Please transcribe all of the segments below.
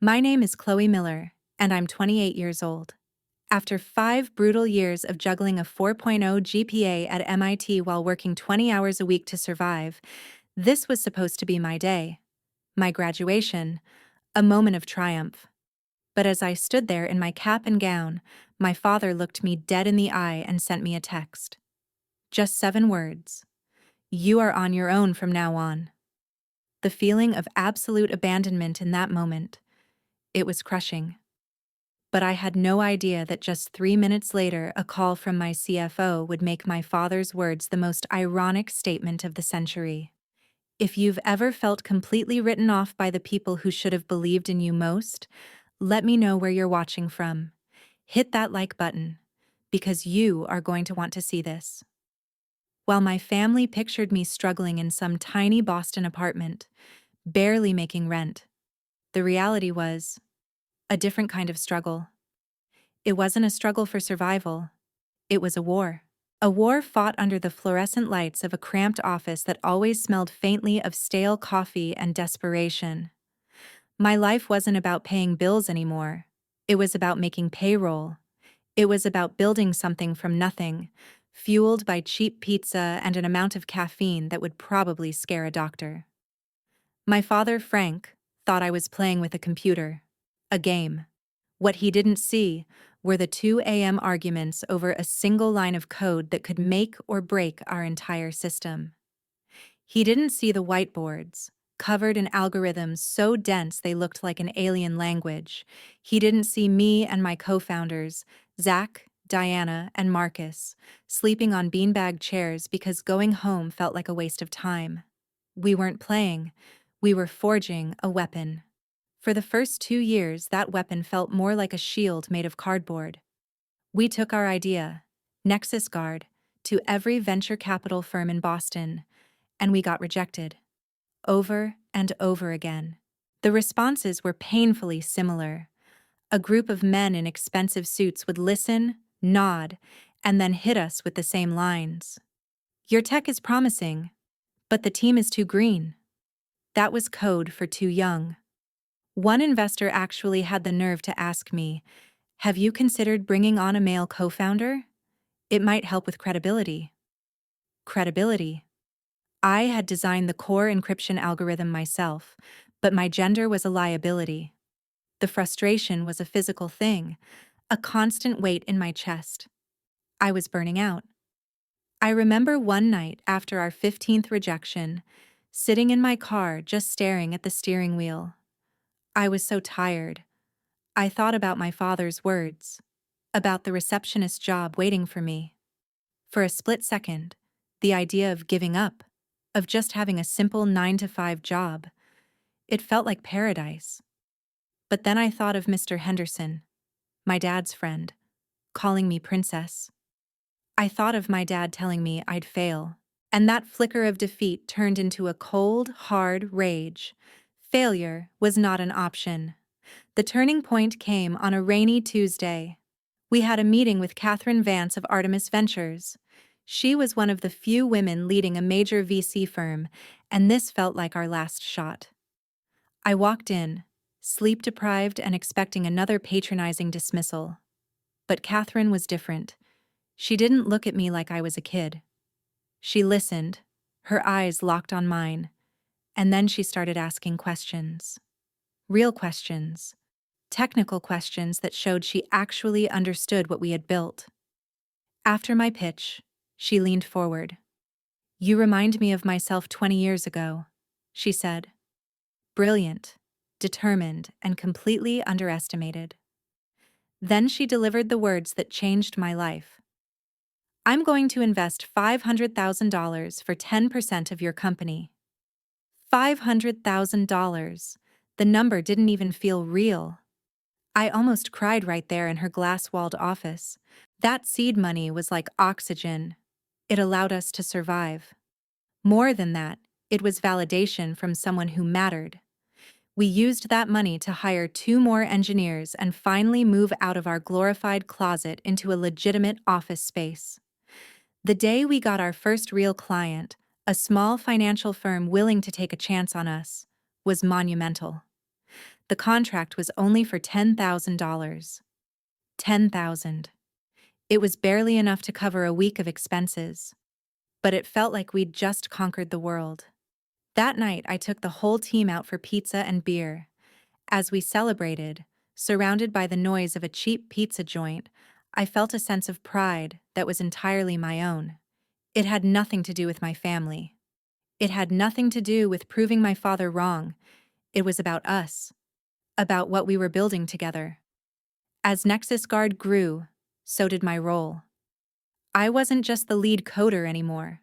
My name is Chloe Miller, and I'm 28 years old. After 5 brutal years of juggling a 4.0 GPA at MIT while working 20 hours a week to survive, this was supposed to be my day. My graduation, a moment of triumph. But as I stood there in my cap and gown, my father looked me dead in the eye and sent me a text. Just 7 words. You are on your own from now on. The feeling of absolute abandonment in that moment, it was crushing. But I had no idea that just 3 minutes later, a call from my CFO would make my father's words the most ironic statement of the century. If you've ever felt completely written off by the people who should have believed in you most, let me know where you're watching from. Hit that like button, because you are going to want to see this. While my family pictured me struggling in some tiny Boston apartment, barely making rent, the reality was a different kind of struggle. It wasn't a struggle for survival. It was a war. A war fought under the fluorescent lights of a cramped office that always smelled faintly of stale coffee and desperation. My life wasn't about paying bills anymore. It was about making payroll. It was about building something from nothing, fueled by cheap pizza and an amount of caffeine that would probably scare a doctor. My father, Frank, thought I was playing with a computer. A game. What he didn't see were the 2 a.m. arguments over a single line of code that could make or break our entire system. He didn't see the whiteboards, covered in algorithms so dense they looked like an alien language. He didn't see me and my co-founders, Zach, Diana, and Marcus, sleeping on beanbag chairs because going home felt like a waste of time. We weren't playing, we were forging a weapon. For the first 2 years, that weapon felt more like a shield made of cardboard. We took our idea, Nexus Guard, to every venture capital firm in Boston, and we got rejected. Over and over again. The responses were painfully similar. A group of men in expensive suits would listen, nod, and then hit us with the same lines. Your tech is promising, but the team is too green. That was code for too young. One investor actually had the nerve to ask me, "Have you considered bringing on a male co-founder? It might help with credibility." Credibility. I had designed the core encryption algorithm myself, but my gender was a liability. The frustration was a physical thing, a constant weight in my chest. I was burning out. I remember one night after our 15th rejection, sitting in my car just staring at the steering wheel. I was so tired. I thought about my father's words, about the receptionist job waiting for me. For a split second, the idea of giving up, of just having a simple 9-to-5 job, it felt like paradise. But then I thought of Mr. Henderson, my dad's friend, calling me princess. I thought of my dad telling me I'd fail, and that flicker of defeat turned into a cold, hard rage. Failure was not an option. The turning point came on a rainy Tuesday. We had a meeting with Catherine Vance of Artemis Ventures. She was one of the few women leading a major VC firm, and this felt like our last shot. I walked in, sleep-deprived and expecting another patronizing dismissal. But Catherine was different. She didn't look at me like I was a kid. She listened, her eyes locked on mine, and then she started asking questions. Real questions. Technical questions that showed she actually understood what we had built. After my pitch, she leaned forward. "You remind me of myself 20 years ago," she said. Brilliant, determined, and completely underestimated. Then she delivered the words that changed my life. "I'm going to invest $500,000 for 10% of your company." $500,000. The number didn't even feel real. I almost cried right there in her glass-walled office. That seed money was like oxygen. It allowed us to survive. More than that, it was validation from someone who mattered. We used that money to hire 2 more engineers and finally move out of our glorified closet into a legitimate office space. The day we got our first real client, a small financial firm willing to take a chance on us, was monumental. The contract was only for $10,000. 10,000. It was barely enough to cover a week of expenses, but it felt like we'd just conquered the world. That night, I took the whole team out for pizza and beer. As we celebrated, surrounded by the noise of a cheap pizza joint, I felt a sense of pride that was entirely my own. It had nothing to do with my family. It had nothing to do with proving my father wrong. It was about us, about what we were building together. As Nexus Guard grew, so did my role. I wasn't just the lead coder anymore.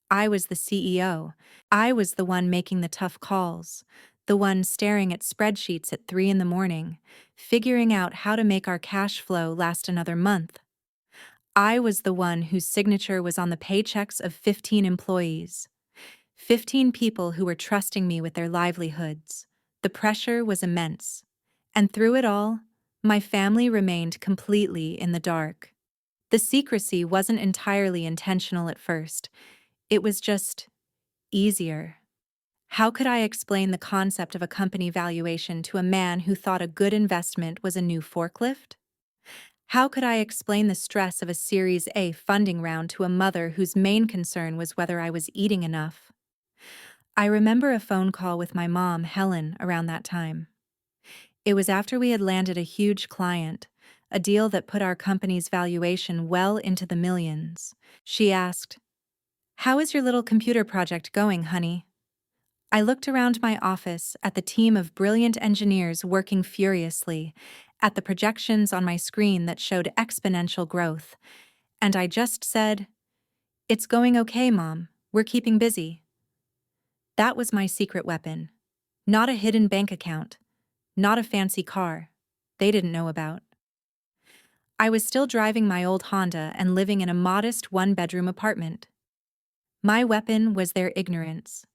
I was the CEO. I was the one making the tough calls, the one staring at spreadsheets at 3 in the morning, figuring out how to make our cash flow last another month. I was the one whose signature was on the paychecks of 15 employees. 15 people who were trusting me with their livelihoods. The pressure was immense. And through it all, my family remained completely in the dark. The secrecy wasn't entirely intentional at first. It was just easier. How could I explain the concept of a company valuation to a man who thought a good investment was a new forklift? How could I explain the stress of a Series A funding round to a mother whose main concern was whether I was eating enough? I remember a phone call with my mom, Helen, around that time. It was after we had landed a huge client, a deal that put our company's valuation well into the millions. She asked, "How is your little computer project going, honey?" I looked around my office at the team of brilliant engineers working furiously, at the projections on my screen that showed exponential growth, and I just said, "It's going okay, Mom. We're keeping busy." That was my secret weapon. Not a hidden bank account. Not a fancy car. They didn't know about. I was still driving my old Honda and living in a modest one-bedroom apartment. My weapon was their ignorance.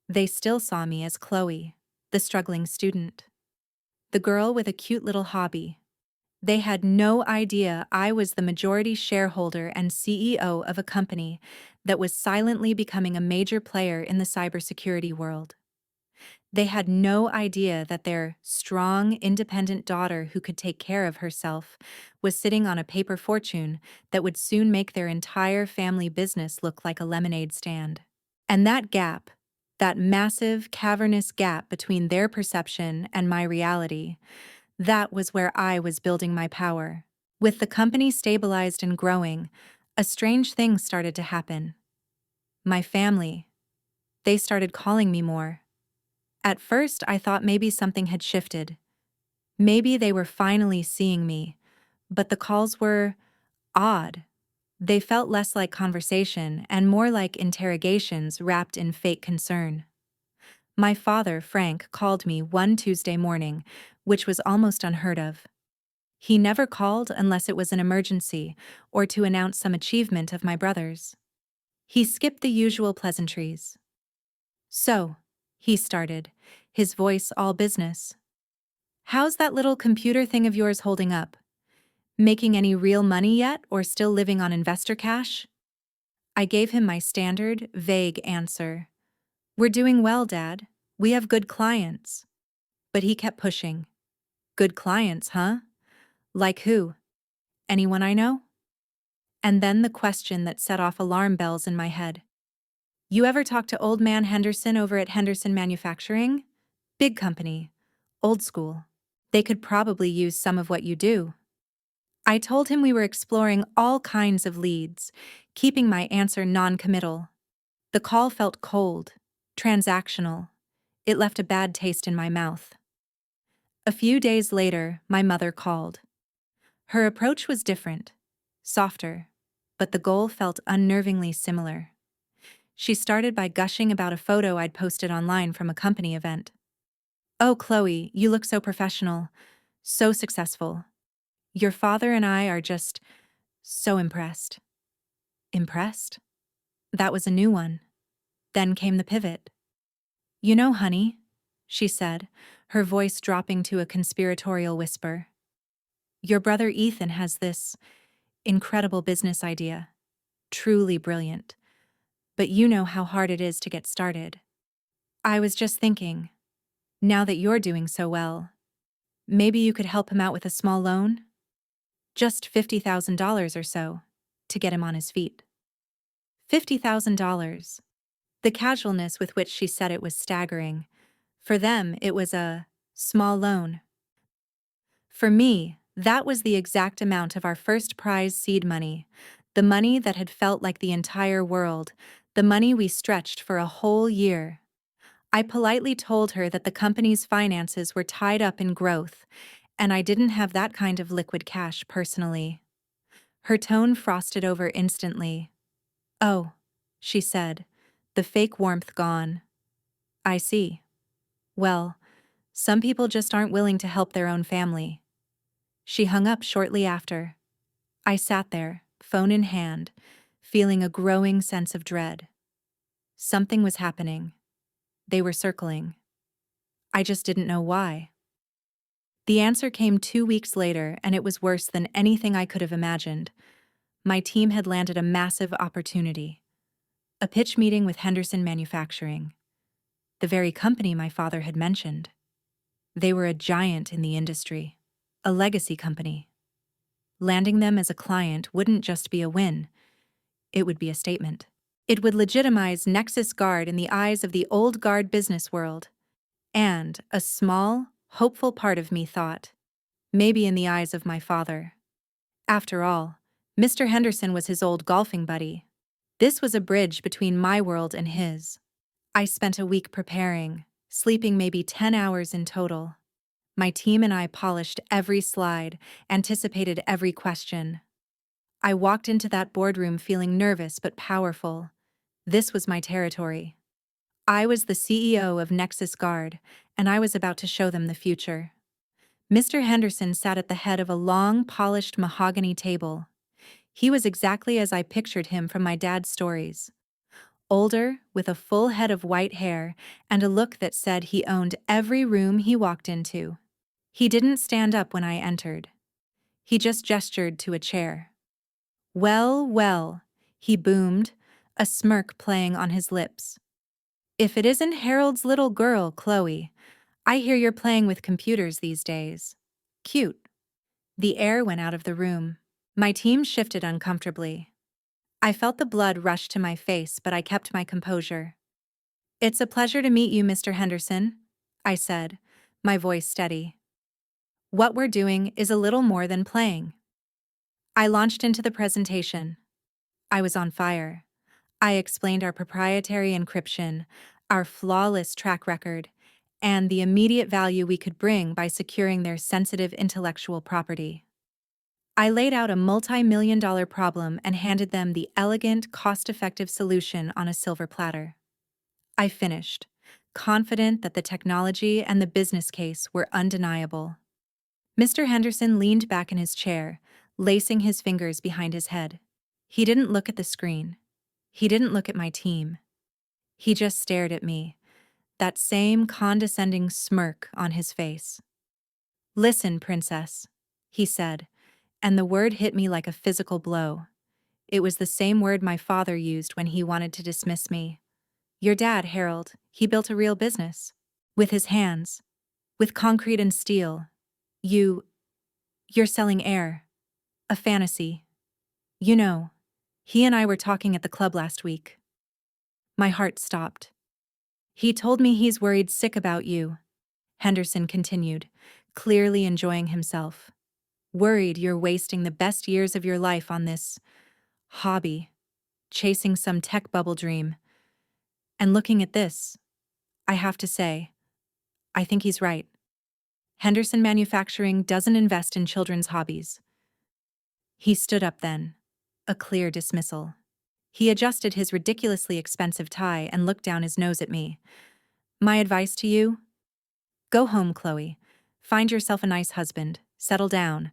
They still saw me as Chloe, the struggling student, the girl with a cute little hobby. They had no idea I was the majority shareholder and CEO of a company that was silently becoming a major player in the cybersecurity world. They had no idea that their strong, independent daughter who could take care of herself was sitting on a paper fortune that would soon make their entire family business look like a lemonade stand. And that gap, that massive, cavernous gap between their perception and my reality, that was where I was building my power. With the company stabilized and growing, a strange thing started to happen. My family, they started calling me more. At first, I thought maybe something had shifted. Maybe they were finally seeing me, but the calls were odd. They felt less like conversation and more like interrogations wrapped in fake concern. My father, Frank, called me one Tuesday morning, which was almost unheard of. He never called unless it was an emergency or to announce some achievement of my brother's. He skipped the usual pleasantries. "So," he started, his voice all business. "How's that little computer thing of yours holding up? Making any real money yet or still living on investor cash?" I gave him my standard, vague answer. "We're doing well, Dad. We have good clients." But he kept pushing. "Good clients, huh? Like who? Anyone I know?" And then the question that set off alarm bells in my head. "You ever talk to old man Henderson over at Henderson Manufacturing? Big company. Old school. They could probably use some of what you do." I told him we were exploring all kinds of leads, keeping my answer non-committal. The call felt cold, transactional. It left a bad taste in my mouth. A few days later, my mother called. Her approach was different, softer, but the goal felt unnervingly similar. She started by gushing about a photo I'd posted online from a company event. "Oh, Chloe, you look so professional, so successful. Your father and I are just so impressed." Impressed? That was a new one. Then came the pivot. "You know, honey," she said, her voice dropping to a conspiratorial whisper, "your brother Ethan has this incredible business idea. Truly brilliant. But you know how hard it is to get started. I was just thinking, now that you're doing so well, Maybe you could help him out with a small loan? Just $50,000 or so, to get him on his feet. $50,000. The casualness with which she said it was staggering. For them, it was a small loan. For me, that was the exact amount of our first prize seed money, the money that had felt like the entire world, the money we stretched for a whole year. I politely told her that the company's finances were tied up in growth, and I didn't have that kind of liquid cash personally. Her tone frosted over instantly. "Oh," she said, the fake warmth gone. "I see. Well, some people just aren't willing to help their own family." She hung up shortly after. I sat there, phone in hand, feeling a growing sense of dread. Something was happening. They were circling. I just didn't know why. The answer came 2 weeks later, and it was worse than anything I could have imagined. My team had landed a massive opportunity. A pitch meeting with Henderson Manufacturing, the very company my father had mentioned. They were a giant in the industry, a legacy company. Landing them as a client wouldn't just be a win, it would be a statement. It would legitimize Nexus Guard in the eyes of the old guard business world. And a small, hopeful part of me thought, maybe in the eyes of my father. After all, Mr. Henderson was his old golfing buddy. This was a bridge between my world and his. I spent a week preparing, sleeping maybe 10 hours in total. My team and I polished every slide, anticipated every question. I walked into that boardroom feeling nervous but powerful. This was my territory. I was the CEO of Nexus Guard, and I was about to show them the future. Mr. Henderson sat at the head of a long, polished mahogany table. He was exactly as I pictured him from my dad's stories. Older, with a full head of white hair, and a look that said he owned every room he walked into. He didn't stand up when I entered. He just gestured to a chair. "Well, well," he boomed, a smirk playing on his lips. "If it isn't Harold's little girl, Chloe. I hear you're playing with computers these days. Cute." The air went out of the room. My team shifted uncomfortably. I felt the blood rush to my face, but I kept my composure. "It's a pleasure to meet you, Mr. Henderson," I said, my voice steady. "What we're doing is a little more than playing." I launched into the presentation. I was on fire. I explained our proprietary encryption, our flawless track record, and the immediate value we could bring by securing their sensitive intellectual property. I laid out a multi-million-dollar problem and handed them the elegant, cost-effective solution on a silver platter. I finished, confident that the technology and the business case were undeniable. Mr. Henderson leaned back in his chair, lacing his fingers behind his head. He didn't look at the screen. He didn't look at my team. He just stared at me, that same condescending smirk on his face. "Listen, princess," he said, and the word hit me like a physical blow. It was the same word my father used when he wanted to dismiss me. "Your dad, Harold, he built a real business. With his hands. With concrete and steel. You're selling air. A fantasy. You know, he and I were talking at the club last week." My heart stopped. "He told me he's worried sick about you," Henderson continued, clearly enjoying himself. "Worried you're wasting the best years of your life on this hobby, chasing some tech bubble dream. And looking at this, I have to say, I think he's right. Henderson Manufacturing doesn't invest in children's hobbies." He stood up then, a clear dismissal. He adjusted his ridiculously expensive tie and looked down his nose at me. "My advice to you? Go home, Chloe. Find yourself a nice husband. Settle down.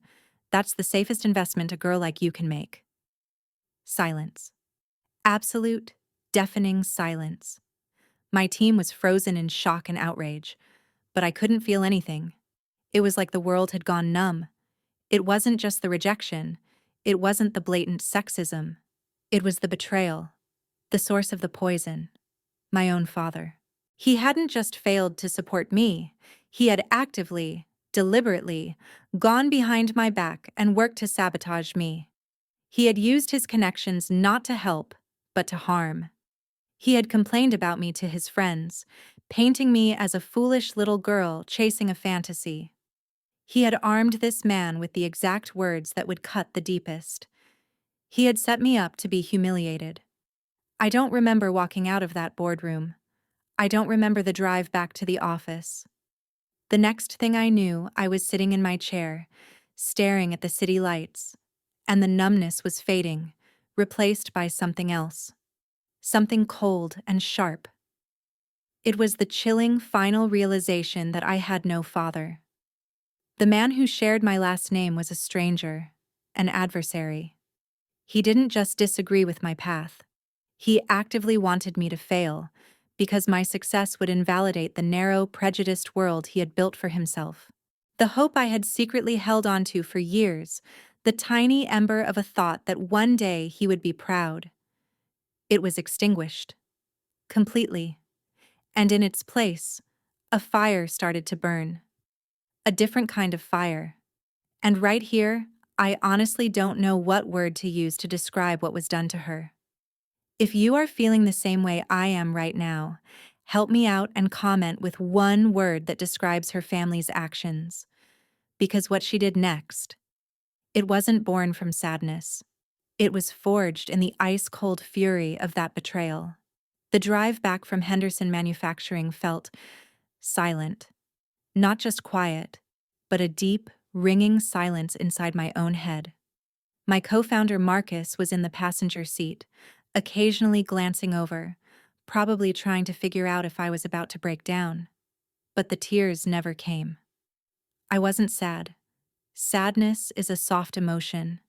That's the safest investment a girl like you can make." Silence. Absolute, deafening silence. My team was frozen in shock and outrage, but I couldn't feel anything. It was like the world had gone numb. It wasn't just the rejection. It wasn't the blatant sexism. It was the betrayal. The source of the poison. My own father. He hadn't just failed to support me. He had actively, deliberately, gone behind my back and worked to sabotage me. He had used his connections not to help, but to harm. He had complained about me to his friends, painting me as a foolish little girl chasing a fantasy. He had armed this man with the exact words that would cut the deepest. He had set me up to be humiliated. I don't remember walking out of that boardroom. I don't remember the drive back to the office. The next thing I knew, I was sitting in my chair, staring at the city lights, and the numbness was fading, replaced by something else. Something cold and sharp. It was the chilling final realization that I had no father. The man who shared my last name was a stranger, an adversary. He didn't just disagree with my path. He actively wanted me to fail, because my success would invalidate the narrow, prejudiced world he had built for himself. The hope I had secretly held onto for years, the tiny ember of a thought that one day he would be proud. It was extinguished. Completely. And in its place, a fire started to burn. A different kind of fire. And right here, I honestly don't know what word to use to describe what was done to her. If you are feeling the same way I am right now, help me out and comment with one word that describes her family's actions. Because what she did next, it wasn't born from sadness. It was forged in the ice-cold fury of that betrayal. The drive back from Henderson Manufacturing felt silent. Not just quiet, but a deep, ringing silence inside my own head. My co-founder Marcus was in the passenger seat, occasionally glancing over, probably trying to figure out if I was about to break down. But the tears never came. I wasn't sad. Sadness is a soft emotion.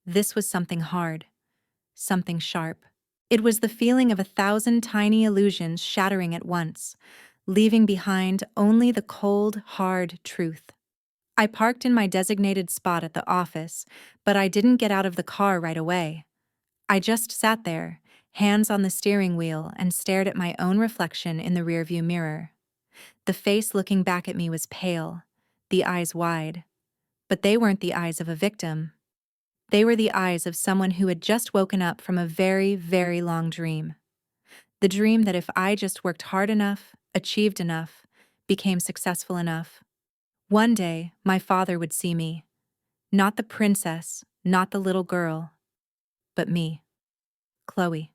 This was something hard, something sharp. It was the feeling of 1,000 tiny illusions shattering at once, leaving behind only the cold, hard truth. I parked in my designated spot at the office, but I didn't get out of the car right away. I just sat there, hands on the steering wheel, and stared at my own reflection in the rearview mirror. The face looking back at me was pale, the eyes wide. But they weren't the eyes of a victim. They were the eyes of someone who had just woken up from a very, very long dream. The dream that if I just worked hard enough, achieved enough, became successful enough, one day my father would see me. Not the princess, not the little girl, but me, Chloe.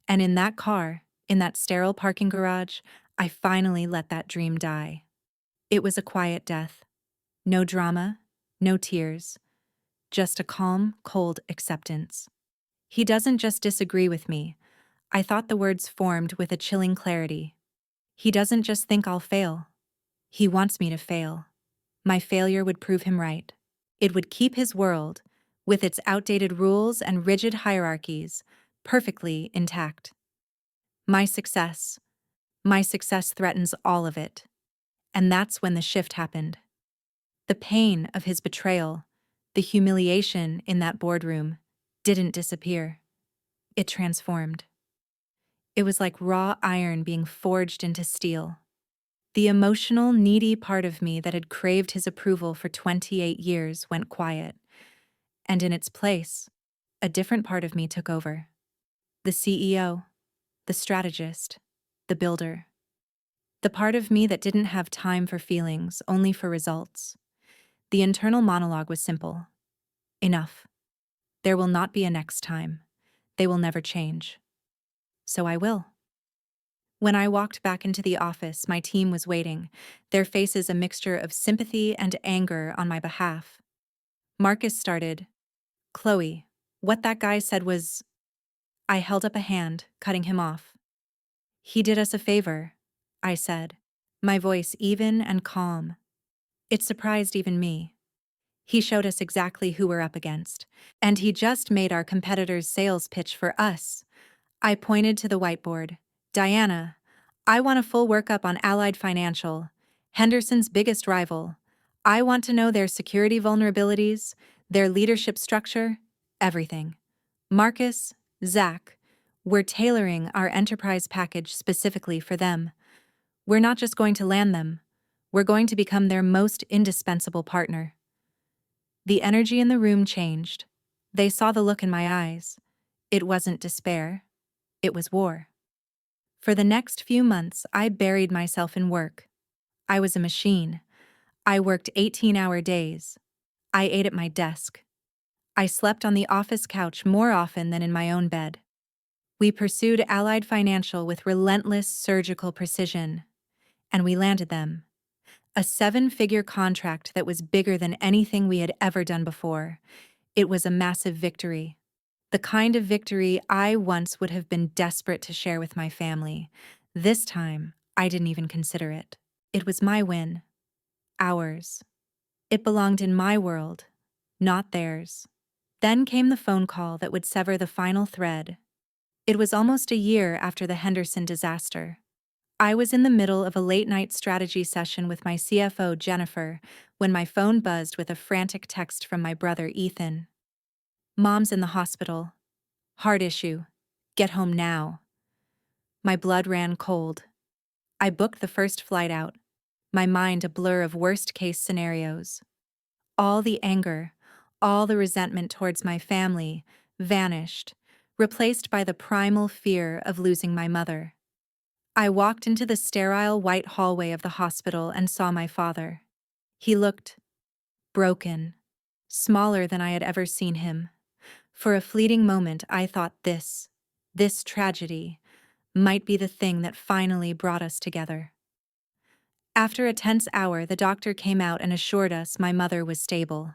And in that car, in that sterile parking garage, I finally let that dream die. It was a quiet death. No drama, no tears, just a calm, cold acceptance. He doesn't just disagree with me. I thought the words formed with a chilling clarity. He doesn't just think I'll fail. He wants me to fail. My failure would prove him right. It would keep his world, with its outdated rules and rigid hierarchies, perfectly intact. My success threatens all of it. And that's when the shift happened. The pain of his betrayal, the humiliation in that boardroom, didn't disappear. It transformed. It was like raw iron being forged into steel. The emotional, needy part of me that had craved his approval for 28 years went quiet, and in its place, a different part of me took over. The CEO, the strategist, the builder. The part of me that didn't have time for feelings, only for results. The internal monologue was simple. Enough. There will not be a next time. They will never change. So I will. When I walked back into the office, my team was waiting, their faces a mixture of sympathy and anger on my behalf. Marcus started, "Chloe, what that guy said was..." I held up a hand, cutting him off. "He did us a favor," I said, my voice even and calm. It surprised even me. He showed us exactly who we're up against, and he just made our competitor's sales pitch for us. I pointed to the whiteboard. "Diana, I want a full workup on Allied Financial, Henderson's biggest rival. I want to know their security vulnerabilities, their leadership structure, everything. Marcus, Zach, we're tailoring our enterprise package specifically for them. We're not just going to land them. We're going to become their most indispensable partner. The energy in the room changed. They saw the look in my eyes. It wasn't despair. It was war. For the next few months, I buried myself in work. I was a machine. I worked 18-hour days. I ate at my desk. I slept on the office couch more often than in my own bed. We pursued Allied Financial with relentless surgical precision, and we landed them. A 7-figure contract that was bigger than anything we had ever done before. It was a massive victory. The kind of victory I once would have been desperate to share with my family. This time, I didn't even consider it. It was my win. Ours. It belonged in my world, not theirs. Then came the phone call that would sever the final thread. It was almost a year after the Henderson disaster. I was in the middle of a late-night strategy session with my CFO, Jennifer, when my phone buzzed with a frantic text from my brother, Ethan. "Mom's in the hospital. Heart issue. Get home now." My blood ran cold. I booked the first flight out, my mind a blur of worst-case scenarios. All the anger, all the resentment towards my family vanished, replaced by the primal fear of losing my mother. I walked into the sterile white hallway of the hospital and saw my father. He looked broken, smaller than I had ever seen him. For a fleeting moment, I thought this tragedy, might be the thing that finally brought us together. After a tense hour, the doctor came out and assured us my mother was stable.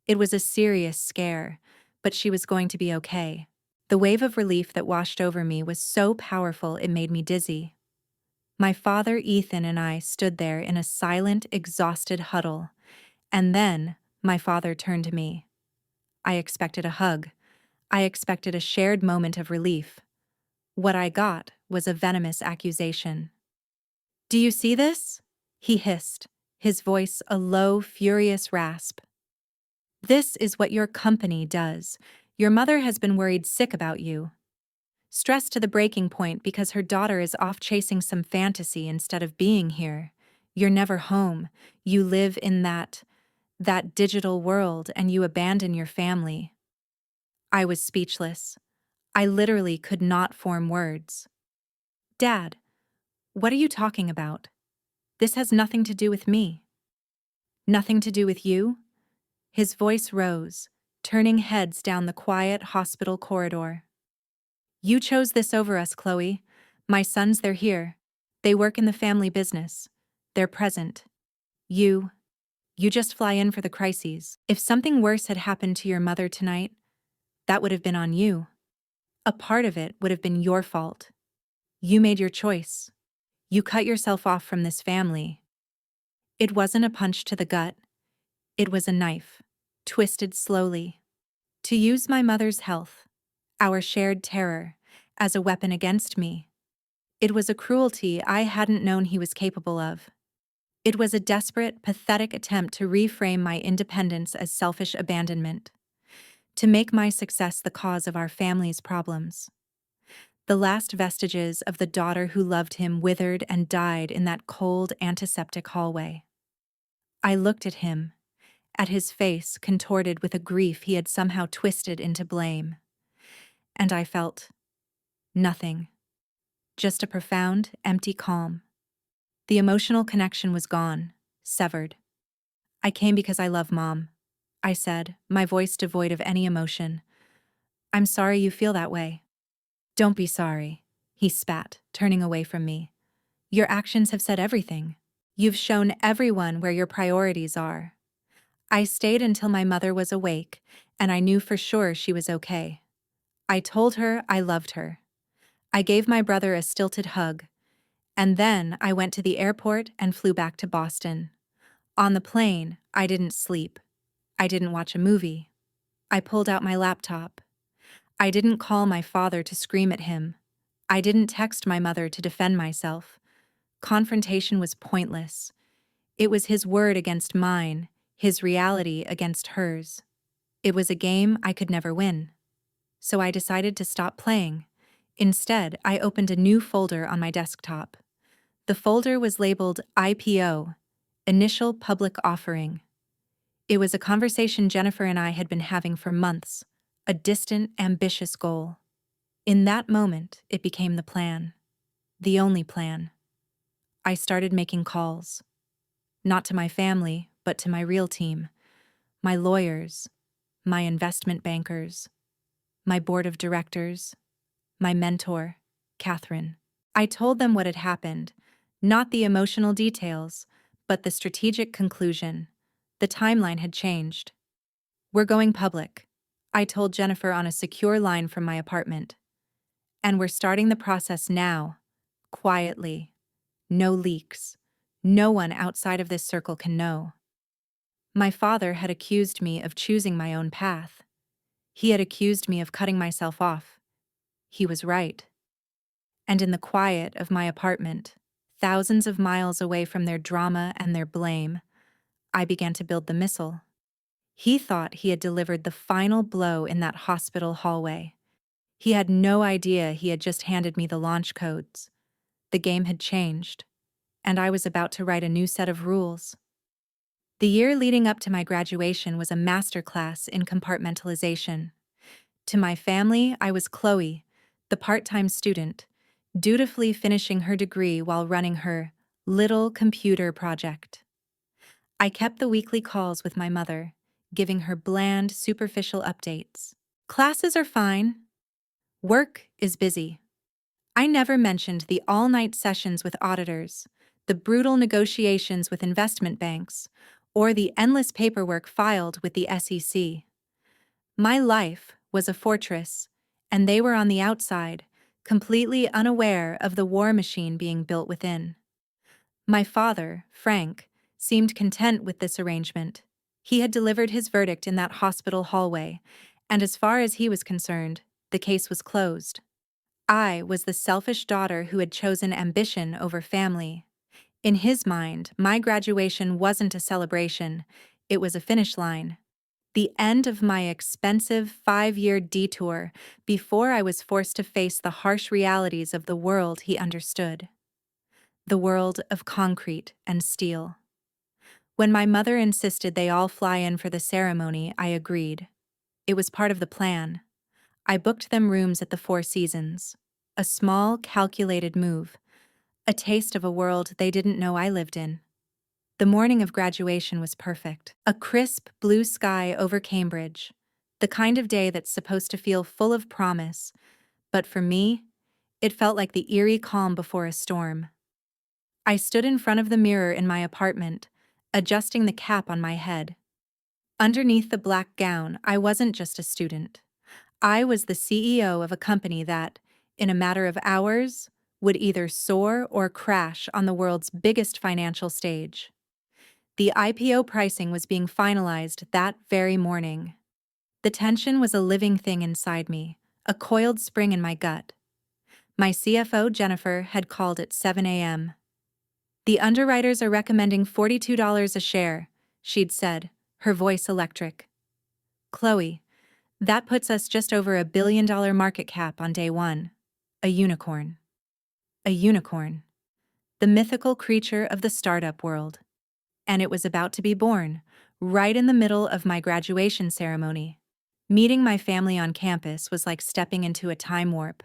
It was a serious scare, but she was going to be okay. The wave of relief that washed over me was so powerful it made me dizzy. My father, Ethan, and I stood there in a silent, exhausted huddle. And then, my father turned to me. I expected a hug. I expected a shared moment of relief. What I got was a venomous accusation. "Do you see this?" he hissed, his voice a low, furious rasp. "This is what your company does. Your mother has been worried sick about you. Stressed to the breaking point because her daughter is off chasing some fantasy instead of being here. You're never home. You live in that digital world and you abandon your family." I was speechless. I literally could not form words. "Dad, what are you talking about? This has nothing to do with me." "Nothing to do with you?" His voice rose, turning heads down the quiet hospital corridor. "You chose this over us, Chloe. My sons, they're here. They work in the family business. They're present. You just fly in for the crises. If something worse had happened to your mother tonight, that would have been on you. A part of it would have been your fault. You made your choice. You cut yourself off from this family." It wasn't a punch to the gut. It was a knife, twisted slowly. To use my mother's health, our shared terror, as a weapon against me. It was a cruelty I hadn't known he was capable of. It was a desperate, pathetic attempt to reframe my independence as selfish abandonment, to make my success the cause of our family's problems. The last vestiges of the daughter who loved him withered and died in that cold, antiseptic hallway. I looked at him, at his face contorted with a grief he had somehow twisted into blame. And I felt nothing. Just a profound, empty calm. The emotional connection was gone, severed. "I came because I love Mom," I said, my voice devoid of any emotion. "I'm sorry you feel that way." "Don't be sorry," he spat, turning away from me. "Your actions have said everything. You've shown everyone where your priorities are." I stayed until my mother was awake, and I knew for sure she was okay. I told her I loved her. I gave my brother a stilted hug, and then I went to the airport and flew back to Boston. On the plane, I didn't sleep. I didn't watch a movie. I pulled out my laptop. I didn't call my father to scream at him. I didn't text my mother to defend myself. Confrontation was pointless. It was his word against mine, his reality against hers. It was a game I could never win. So I decided to stop playing. Instead, I opened a new folder on my desktop. The folder was labeled IPO, Initial public offering. It was a conversation Jennifer and I had been having for months, a distant, ambitious goal. In that moment, it became the plan. The only plan. I started making calls. Not to my family, but to my real team. My lawyers, my investment bankers, my board of directors, my mentor, Catherine. I told them what had happened, not the emotional details, but the strategic conclusion. The timeline had changed. We're going public, I told Jennifer on a secure line from my apartment. And we're starting the process now, quietly. No leaks. No one outside of this circle can know. My father had accused me of choosing my own path. He had accused me of cutting myself off. He was right. And in the quiet of my apartment, thousands of miles away from their drama and their blame, I began to build the missile. He thought he had delivered the final blow in that hospital hallway. He had no idea he had just handed me the launch codes. The game had changed, and I was about to write a new set of rules. The year leading up to my graduation was a masterclass in compartmentalization. To my family, I was Chloe, the part-time student, dutifully finishing her degree while running her little computer project. I kept the weekly calls with my mother, giving her bland, superficial updates. Classes are fine. Work is busy. I never mentioned the all-night sessions with auditors, the brutal negotiations with investment banks, or the endless paperwork filed with the SEC. My life was a fortress, and they were on the outside, completely unaware of the war machine being built within. My father, Frank, seemed content with this arrangement. He had delivered his verdict in that hospital hallway, and as far as he was concerned, the case was closed. I was the selfish daughter who had chosen ambition over family. In his mind, my graduation wasn't a celebration, it was a finish line. The end of my expensive 5-year detour before I was forced to face the harsh realities of the world he understood. The world of concrete and steel. When my mother insisted they all fly in for the ceremony, I agreed. It was part of the plan. I booked them rooms at the Four Seasons. A small, calculated move. A taste of a world they didn't know I lived in. The morning of graduation was perfect. A crisp, blue sky over Cambridge. The kind of day that's supposed to feel full of promise. But for me, it felt like the eerie calm before a storm. I stood in front of the mirror in my apartment, adjusting the cap on my head. Underneath the black gown, I wasn't just a student. I was the CEO of a company that, in a matter of hours, would either soar or crash on the world's biggest financial stage. The IPO pricing was being finalized that very morning. The tension was a living thing inside me, a coiled spring in my gut. My CFO, Jennifer, had called at 7 a.m. The underwriters are recommending $42 a share, she'd said, her voice electric. Chloe, that puts us just over $1 billion market cap on day one. A unicorn. A unicorn. The mythical creature of the startup world. And it was about to be born, right in the middle of my graduation ceremony. Meeting my family on campus was like stepping into a time warp.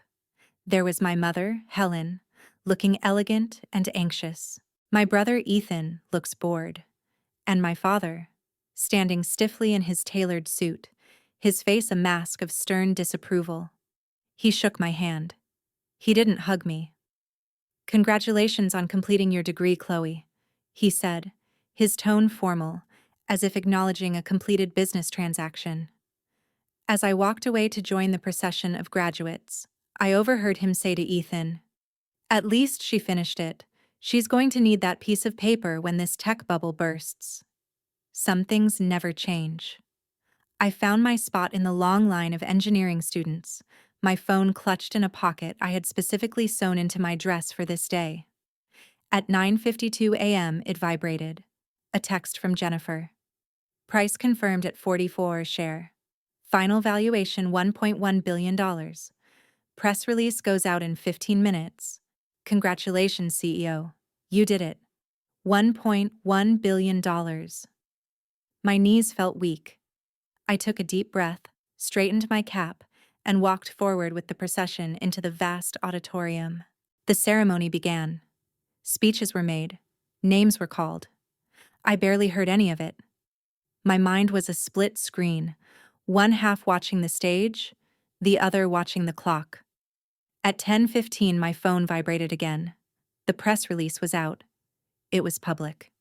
There was my mother, Helen, looking elegant and anxious. My brother, Ethan, looks bored. And my father, standing stiffly in his tailored suit, his face a mask of stern disapproval. He shook my hand. He didn't hug me. "Congratulations on completing your degree, Chloe," he said, his tone formal, as if acknowledging a completed business transaction. As I walked away to join the procession of graduates, I overheard him say to Ethan, "At least she finished it. She's going to need that piece of paper when this tech bubble bursts." Some things never change. I found my spot in the long line of engineering students, my phone clutched in a pocket I had specifically sewn into my dress for this day. At 9:52 a.m. it vibrated. A text from Jennifer. Price confirmed at $44 a share. Final valuation $1.1 billion. Press release goes out in 15 minutes. Congratulations, CEO. You did it. $1.1 billion. My knees felt weak. I took a deep breath, straightened my cap, and walked forward with the procession into the vast auditorium. The ceremony began. Speeches were made. Names were called. I barely heard any of it. My mind was a split screen, one half watching the stage, the other watching the clock. At 10:15, my phone vibrated again. The press release was out. It was public.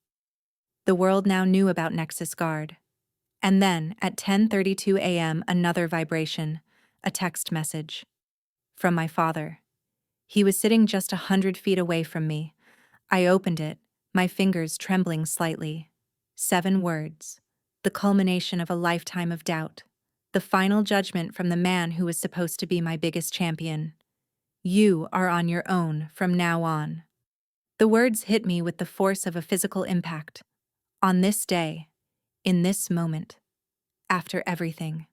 The world now knew about Nexus Guard. And then, at 10:32 a.m., another vibration, a text message. From my father. He was sitting just 100 feet away from me. I opened it, my fingers trembling slightly. 7 words. The culmination of a lifetime of doubt. The final judgment from the man who was supposed to be my biggest champion. You are on your own from now on. The words hit me with the force of a physical impact. On this day, in this moment, after everything.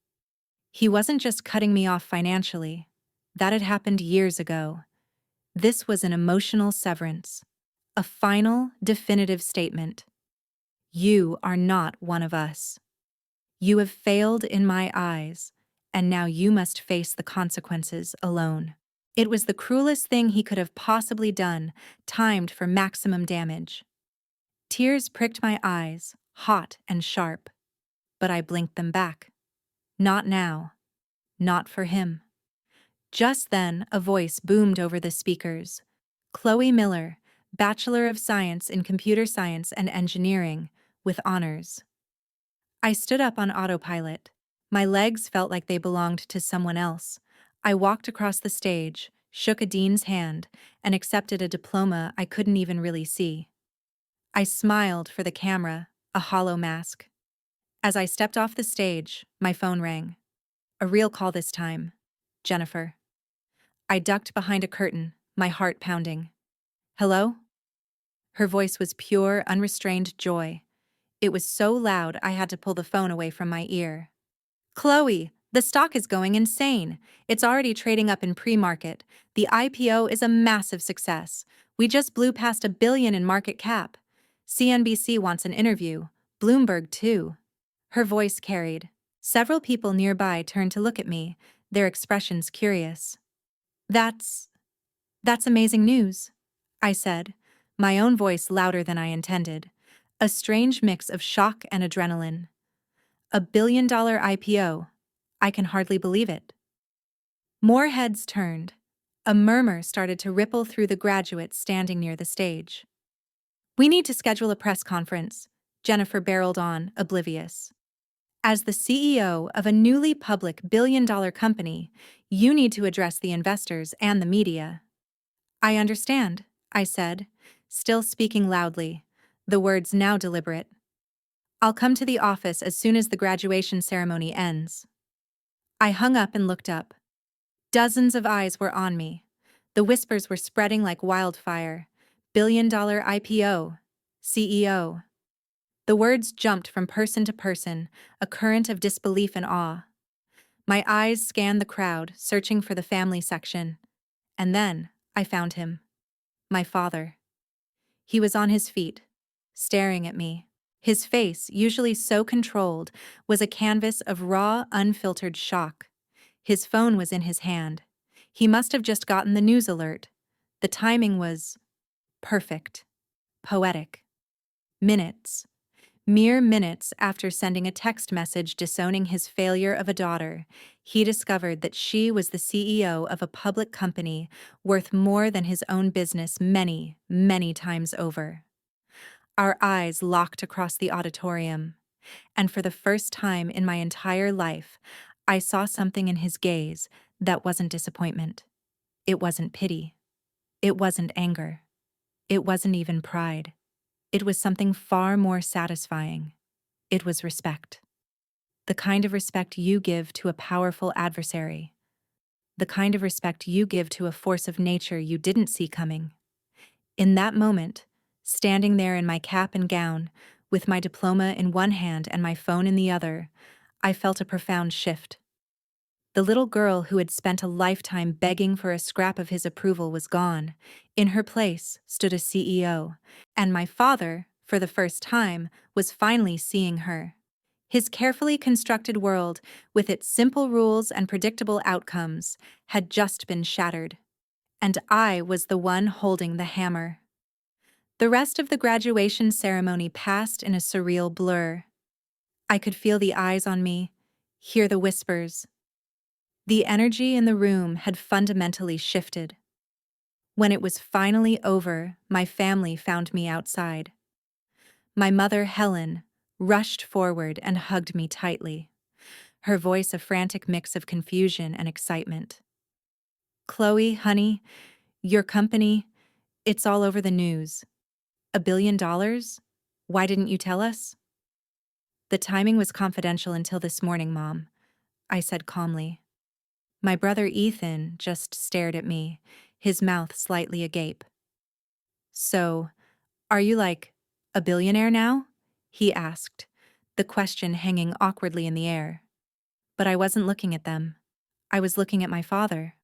He wasn't just cutting me off financially. That had happened years ago. This was an emotional severance. A final, definitive statement. You are not one of us. You have failed in my eyes, and now you must face the consequences alone. It was the cruelest thing he could have possibly done, timed for maximum damage. Tears pricked my eyes, hot and sharp. But I blinked them back. Not now. Not for him. Just then, a voice boomed over the speakers. Chloe Miller, Bachelor of Science in Computer Science and Engineering, with honors. I stood up on autopilot. My legs felt like they belonged to someone else. I walked across the stage, shook a dean's hand, and accepted a diploma I couldn't even really see. I smiled for the camera, a hollow mask. As I stepped off the stage, my phone rang. A real call this time. Jennifer. I ducked behind a curtain, my heart pounding. Hello? Her voice was pure, unrestrained joy. It was so loud I had to pull the phone away from my ear. Chloe, the stock is going insane. It's already trading up in pre-market. The IPO is a massive success. We just blew past $1 billion in market cap. CNBC wants an interview. Bloomberg, too. Her voice carried. Several people nearby turned to look at me, their expressions curious. That's amazing news, I said, my own voice louder than I intended. A strange mix of shock and adrenaline. $1 billion IPO. I can hardly believe it. More heads turned. A murmur started to ripple through the graduates standing near the stage. We need to schedule a press conference, Jennifer barreled on, oblivious. As the CEO of a newly public billion-dollar company, you need to address the investors and the media. I understand, I said, still speaking loudly, the words now deliberate. I'll come to the office as soon as the graduation ceremony ends. I hung up and looked up. Dozens of eyes were on me. The whispers were spreading like wildfire. Billion-dollar IPO. CEO. The words jumped from person to person, a current of disbelief and awe. My eyes scanned the crowd, searching for the family section. And then, I found him. My father. He was on his feet, staring at me. His face, usually so controlled, was a canvas of raw, unfiltered shock. His phone was in his hand. He must have just gotten the news alert. The timing was perfect. Poetic. Minutes. Mere minutes after sending a text message disowning his failure of a daughter, he discovered that she was the CEO of a public company worth more than his own business many, many times over. Our eyes locked across the auditorium, and for the first time in my entire life, I saw something in his gaze that wasn't disappointment. It wasn't pity. It wasn't anger. It wasn't even pride. It was something far more satisfying. It was respect. The kind of respect you give to a powerful adversary. The kind of respect you give to a force of nature you didn't see coming. In that moment, standing there in my cap and gown, with my diploma in one hand and my phone in the other, I felt a profound shift. The little girl who had spent a lifetime begging for a scrap of his approval was gone. In her place stood a CEO, and my father, for the first time, was finally seeing her. His carefully constructed world, with its simple rules and predictable outcomes, had just been shattered. And I was the one holding the hammer. The rest of the graduation ceremony passed in a surreal blur. I could feel the eyes on me, hear the whispers. The energy in the room had fundamentally shifted. When it was finally over, my family found me outside. My mother, Helen, rushed forward and hugged me tightly, her voice a frantic mix of confusion and excitement. "Chloe, honey, your company, it's all over the news. $1 billion? Why didn't you tell us?" "The timing was confidential until this morning, Mom," I said calmly. My brother Ethan just stared at me, his mouth slightly agape. "So, are you like a billionaire now?" he asked, the question hanging awkwardly in the air. But I wasn't looking at them. I was looking at my father.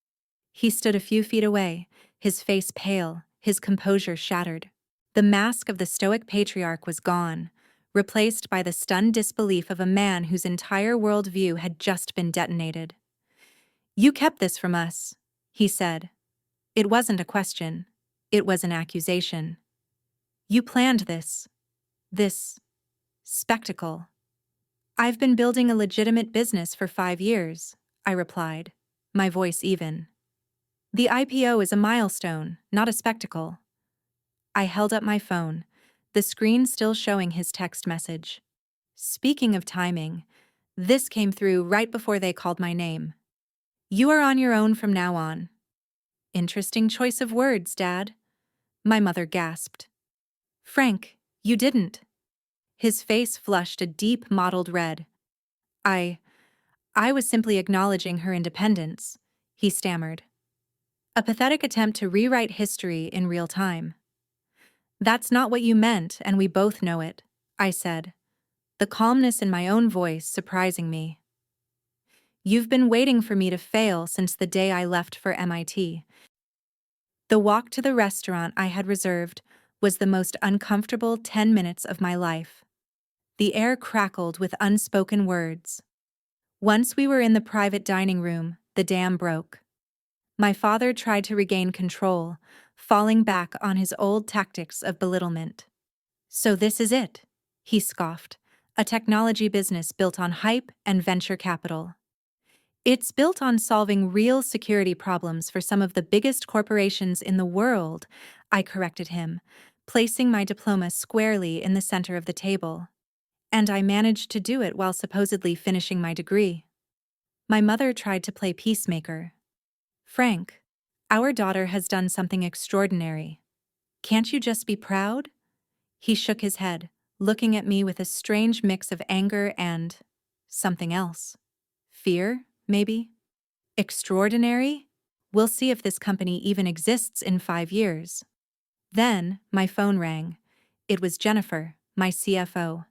He stood a few feet away, his face pale, his composure shattered. The mask of the stoic patriarch was gone, replaced by the stunned disbelief of a man whose entire worldview had just been detonated. "You kept this from us," he said. It wasn't a question. It was an accusation. "You planned this spectacle." "I've been building a legitimate business for 5 years," I replied, my voice even. "The IPO is a milestone, not a spectacle." I held up my phone, the screen still showing his text message. Speaking of timing, this came through right before they called my name. "You are on your own from now on." "Interesting choice of words, Dad," my mother gasped. "Frank, you didn't." His face flushed a deep mottled red. I was simply acknowledging her independence," he stammered. "A pathetic attempt to rewrite history in real time." "That's not what you meant, and we both know it," I said, the calmness in my own voice surprising me. "You've been waiting for me to fail since the day I left for MIT. The walk to the restaurant I had reserved was the most uncomfortable 10 minutes of my life. The air crackled with unspoken words. Once we were in the private dining room, the dam broke. My father tried to regain control, falling back on his old tactics of belittlement. "So this is it," he scoffed, "a technology business built on hype and venture capital." "It's built on solving real security problems for some of the biggest corporations in the world," I corrected him, placing my diploma squarely in the center of the table. "And I managed to do it while supposedly finishing my degree." My mother tried to play peacemaker. "Frank, our daughter has done something extraordinary. Can't you just be proud?" He shook his head, looking at me with a strange mix of anger and something else. "Fear, maybe?" "Extraordinary? We'll see if this company even exists in 5 years." Then, my phone rang. It was Jennifer, my CFO.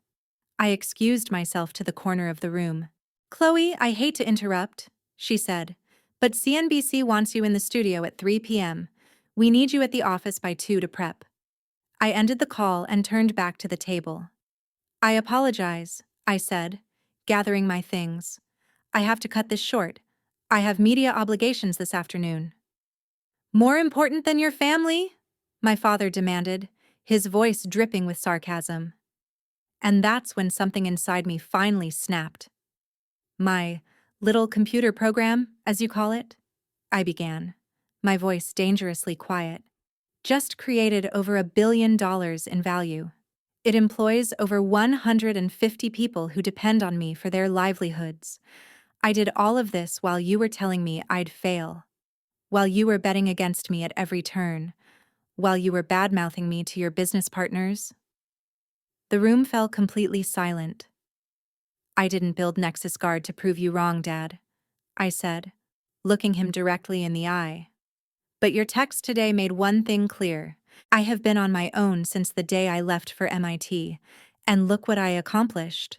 I excused myself to the corner of the room. "Chloe, I hate to interrupt," she said, "but CNBC wants you in the studio at 3 p.m. We need you at the office by 2 to prep." I ended the call and turned back to the table. "I apologize," I said, gathering my things. "I have to cut this short. I have media obligations this afternoon." "More important than your family?" my father demanded, his voice dripping with sarcasm. And that's when something inside me finally snapped. "My little computer program, as you call it," I began, my voice dangerously quiet, "just created over $1 billion in value. It employs over 150 people who depend on me for their livelihoods. I did all of this while you were telling me I'd fail, while you were betting against me at every turn, while you were bad-mouthing me to your business partners." The room fell completely silent. "I didn't build Nexus Guard to prove you wrong, Dad," I said, looking him directly in the eye. "But your text today made one thing clear. I have been on my own since the day I left for MIT, and look what I accomplished."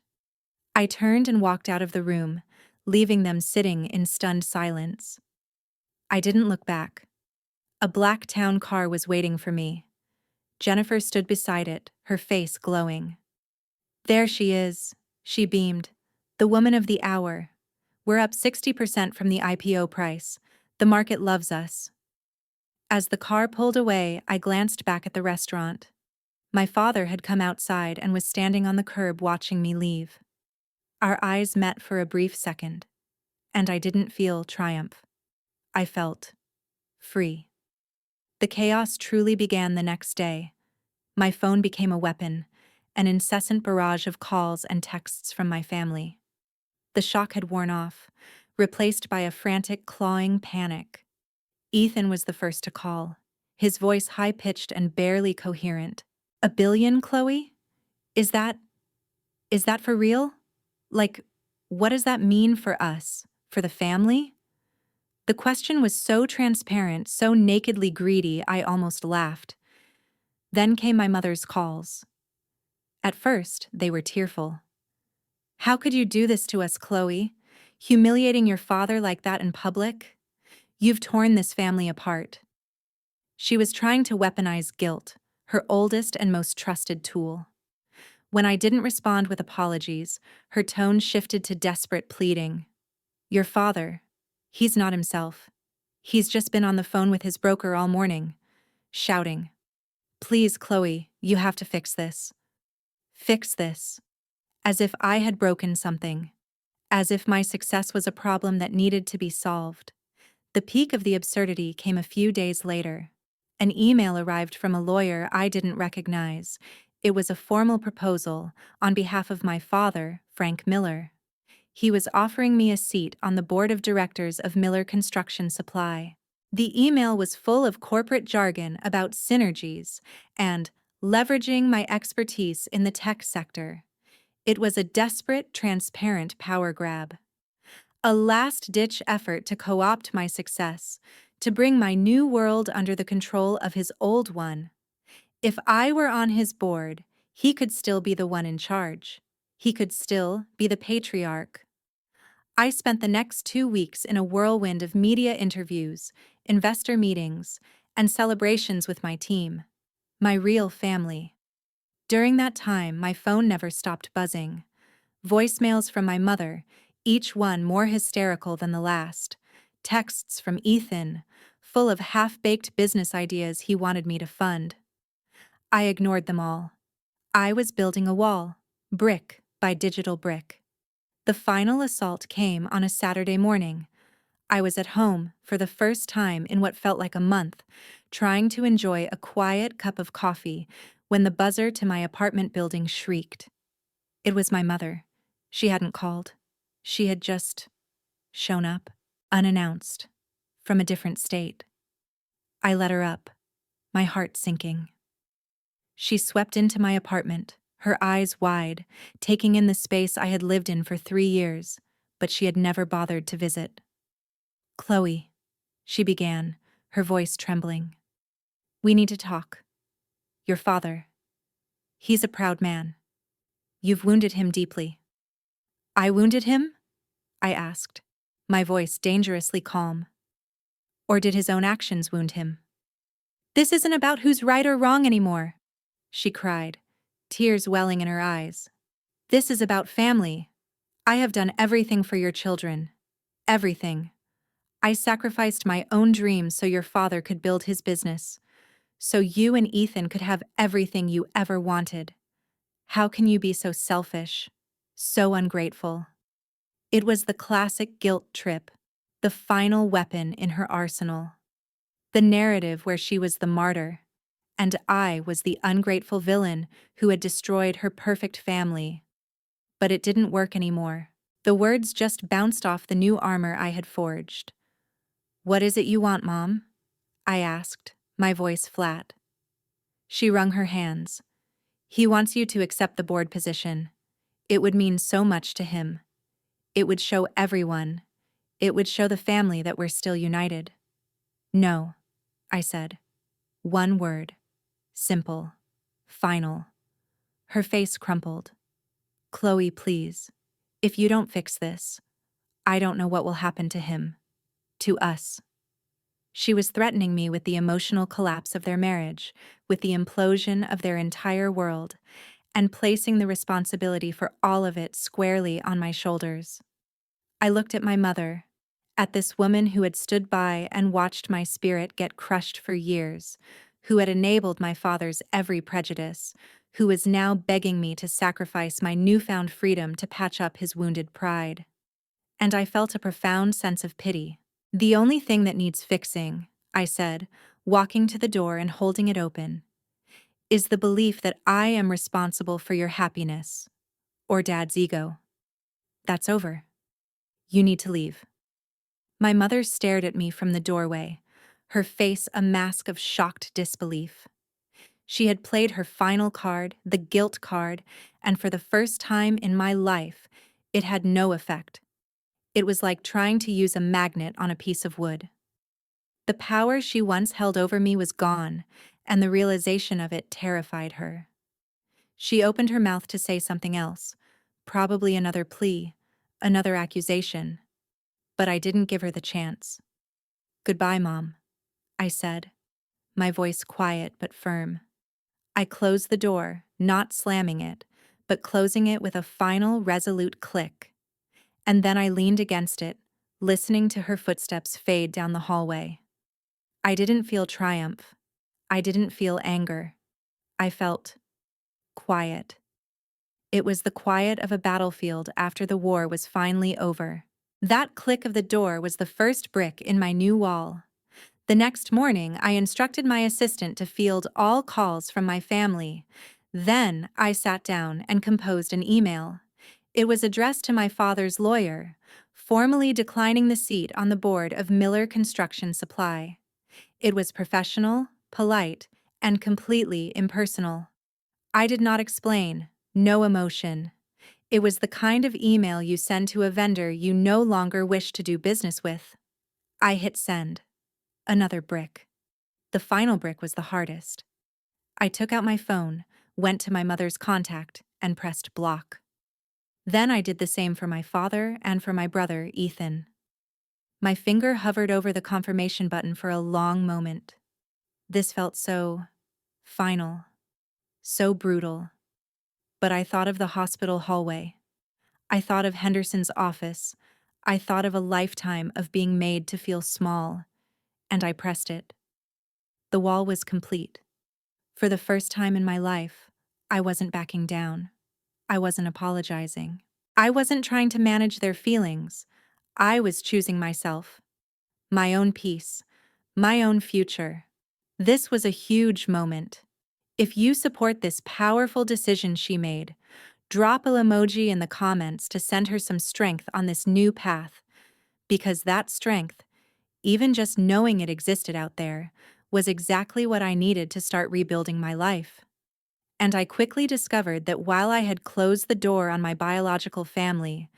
I turned and walked out of the room, leaving them sitting in stunned silence. I didn't look back. A black town car was waiting for me. Jennifer stood beside it, her face glowing. "There she is," she beamed. "The woman of the hour. We're up 60% from the IPO price. The market loves us." As the car pulled away, I glanced back at the restaurant. My father had come outside and was standing on the curb watching me leave. Our eyes met for a brief second, and I didn't feel triumph. I felt free. The chaos truly began the next day. My phone became a weapon, an incessant barrage of calls and texts from my family. The shock had worn off, replaced by a frantic, clawing panic. Ethan was the first to call, his voice high-pitched and barely coherent. "A billion, Chloe? Is that for real? Like, what does that mean for us, for the family?" The question was so transparent, so nakedly greedy, I almost laughed. Then came my mother's calls. At first, they were tearful. "How could you do this to us, Chloe? Humiliating your father like that in public? You've torn this family apart." She was trying to weaponize guilt, her oldest and most trusted tool. When I didn't respond with apologies, her tone shifted to desperate pleading. "Your father, he's not himself. He's just been on the phone with his broker all morning, shouting. Please, Chloe, you have to fix this. Fix this." As if I had broken something. As if my success was a problem that needed to be solved. The peak of the absurdity came a few days later. An email arrived from a lawyer I didn't recognize. It was a formal proposal on behalf of my father, Frank Miller. He was offering me a seat on the board of directors of Miller Construction Supply. The email was full of corporate jargon about synergies and leveraging my expertise in the tech sector. It was a desperate, transparent power grab. A last-ditch effort to co-opt my success, to bring my new world under the control of his old one. If I were on his board, he could still be the one in charge. He could still be the patriarch. I spent the next 2 weeks in a whirlwind of media interviews, investor meetings, and celebrations with my team. My real family. During that time, my phone never stopped buzzing. Voicemails from my mother, each one more hysterical than the last. Texts from Ethan, full of half-baked business ideas he wanted me to fund. I ignored them all. I was building a wall, brick by digital brick. The final assault came on a Saturday morning. I was at home for the first time in what felt like a month, trying to enjoy a quiet cup of coffee when the buzzer to my apartment building shrieked. It was my mother. She hadn't called. She had just shown up, unannounced, from a different state. I let her up, my heart sinking. She swept into my apartment, her eyes wide, taking in the space I had lived in for 3 years, but she had never bothered to visit. "Chloe," she began, her voice trembling. "We need to talk. Your father. He's a proud man. You've wounded him deeply." "I wounded him?" I asked, my voice dangerously calm. "Or did his own actions wound him?" "This isn't about who's right or wrong anymore," she cried, tears welling in her eyes. "This is about family. I have done everything for your children. Everything. I sacrificed my own dreams so your father could build his business. So you and Ethan could have everything you ever wanted. How can you be so selfish? So ungrateful?" It was the classic guilt trip, the final weapon in her arsenal. The narrative where she was the martyr, and I was the ungrateful villain who had destroyed her perfect family. But it didn't work anymore. The words just bounced off the new armor I had forged. "What is it you want, Mom?" I asked, my voice flat. She wrung her hands. "He wants you to accept the board position. It would mean so much to him. It would show everyone. It would show the family that we're still united." "No," I said. One word. Simple. Final. Her face crumpled. "Chloe, please. If you don't fix this, I don't know what will happen to him. To us. She was threatening me with the emotional collapse of their marriage, with the implosion of their entire world, and placing the responsibility for all of it squarely on my shoulders. I looked at my mother, at this woman who had stood by and watched my spirit get crushed for years, who had enabled my father's every prejudice, who was now begging me to sacrifice my newfound freedom to patch up his wounded pride. And I felt a profound sense of pity. The only thing that needs fixing, I said, walking to the door and holding it open, is the belief that I am responsible for your happiness, or Dad's ego. That's over. You need to leave. My mother stared at me from the doorway, her face a mask of shocked disbelief. She had played her final card, the guilt card, and for the first time in my life, it had no effect. It was like trying to use a magnet on a piece of wood. The power she once held over me was gone, and the realization of it terrified her. She opened her mouth to say something else, probably another plea, another accusation. But I didn't give her the chance. "Goodbye, Mom," I said, my voice quiet but firm. I closed the door, not slamming it, but closing it with a final resolute click. And then I leaned against it, listening to her footsteps fade down the hallway. I didn't feel triumph. I didn't feel anger. I felt quiet. It was the quiet of a battlefield after the war was finally over. That click of the door was the first brick in my new wall. The next morning, I instructed my assistant to field all calls from my family. Then I sat down and composed an email. It was addressed to my father's lawyer, formally declining the seat on the board of Miller Construction Supply. It was professional, polite, and completely impersonal. I did not explain, no emotion. It was the kind of email you send to a vendor you no longer wish to do business with. I hit send. Another brick. The final brick was the hardest. I took out my phone, went to my mother's contact, and pressed block. Then I did the same for my father and for my brother, Ethan. My finger hovered over the confirmation button for a long moment. This felt so final, so brutal. But I thought of the hospital hallway. I thought of Henderson's office. I thought of a lifetime of being made to feel small, and I pressed it. The wall was complete. For the first time in my life, I wasn't backing down. I wasn't apologizing. I wasn't trying to manage their feelings. I was choosing myself, my own peace, my own future. This was a huge moment. If you support this powerful decision she made, drop an emoji in the comments to send her some strength on this new path, because that strength, even just knowing it existed out there, was exactly what I needed to start rebuilding my life. And I quickly discovered that while I had closed the door on my biological family,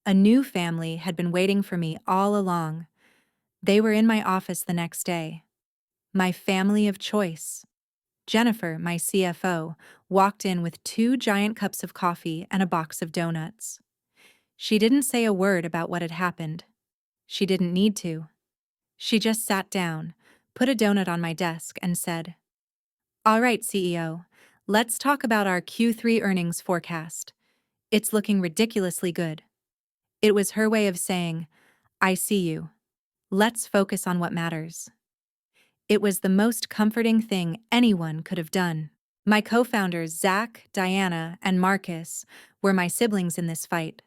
a new family had been waiting for me all along. They were in my office the next day. My family of choice. Jennifer, my CFO, walked in with 2 giant cups of coffee and a box of donuts. She didn't say a word about what had happened. She didn't need to. She just sat down, put a donut on my desk, and said, "All right, CEO, let's talk about our Q3 earnings forecast. It's looking ridiculously good." It was her way of saying, "I see you. Let's focus on what matters." It was the most comforting thing anyone could have done. My co-founders, Zach, Diana, and Marcus, were my siblings in this fight.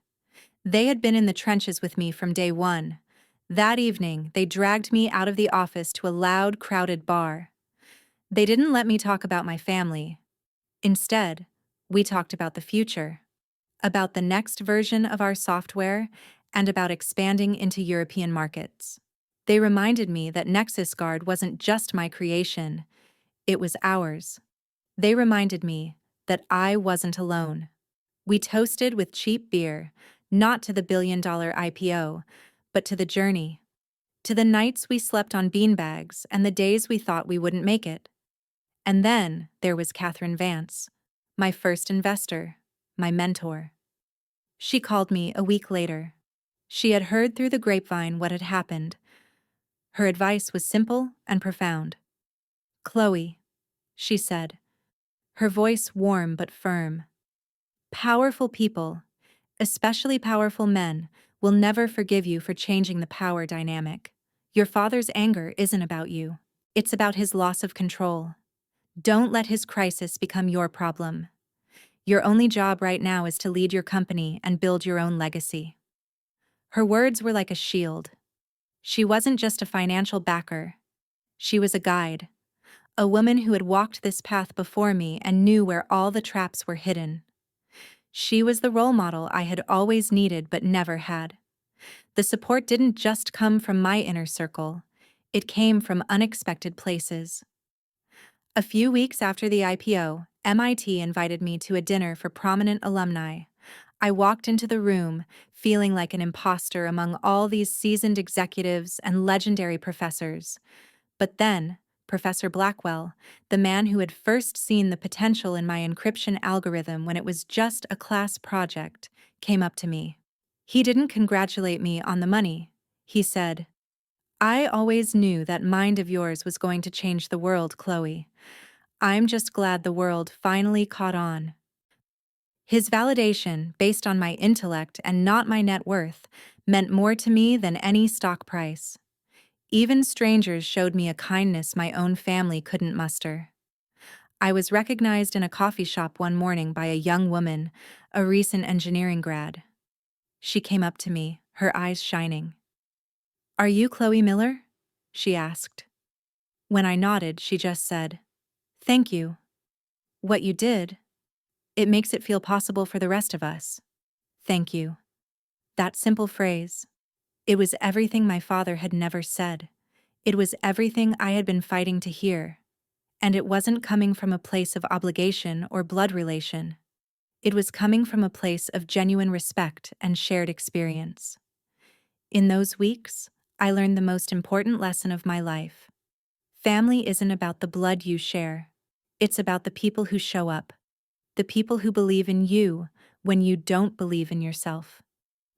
They had been in the trenches with me from day one. That evening, they dragged me out of the office to a loud, crowded bar. They didn't let me talk about my family. Instead, we talked about the future, about the next version of our software, and about expanding into European markets. They reminded me that Nexus Guard wasn't just my creation, it was ours. They reminded me that I wasn't alone. We toasted with cheap beer, not to the billion-dollar IPO, but to the journey, to the nights we slept on beanbags and the days we thought we wouldn't make it. And then there was Catherine Vance, my first investor, my mentor. She called me a week later. She had heard through the grapevine what had happened. Her advice was simple and profound. "Chloe," she said, her voice warm but firm. "Powerful people, especially powerful men, will never forgive you for changing the power dynamic. Your father's anger isn't about you. It's about his loss of control. Don't let his crisis become your problem. Your only job right now is to lead your company and build your own legacy." Her words were like a shield. She wasn't just a financial backer. She was a guide, a woman who had walked this path before me and knew where all the traps were hidden. She was the role model I had always needed but never had. The support didn't just come from my inner circle, it came from unexpected places. A few weeks after the IPO, MIT invited me to a dinner for prominent alumni. I walked into the room, feeling like an imposter among all these seasoned executives and legendary professors. But then, Professor Blackwell, the man who had first seen the potential in my encryption algorithm when it was just a class project, came up to me. He didn't congratulate me on the money. He said, "I always knew that mind of yours was going to change the world, Chloe. I'm just glad the world finally caught on." His validation, based on my intellect and not my net worth, meant more to me than any stock price. Even strangers showed me a kindness my own family couldn't muster. I was recognized in a coffee shop one morning by a young woman, a recent engineering grad. She came up to me, her eyes shining. "Are you Chloe Miller?" she asked. When I nodded, she just said, "Thank you. What you did, it makes it feel possible for the rest of us. Thank you." That simple phrase, it was everything my father had never said. It was everything I had been fighting to hear. And it wasn't coming from a place of obligation or blood relation. It was coming from a place of genuine respect and shared experience. In those weeks, I learned the most important lesson of my life. Family isn't about the blood you share. It's about the people who show up. The people who believe in you when you don't believe in yourself.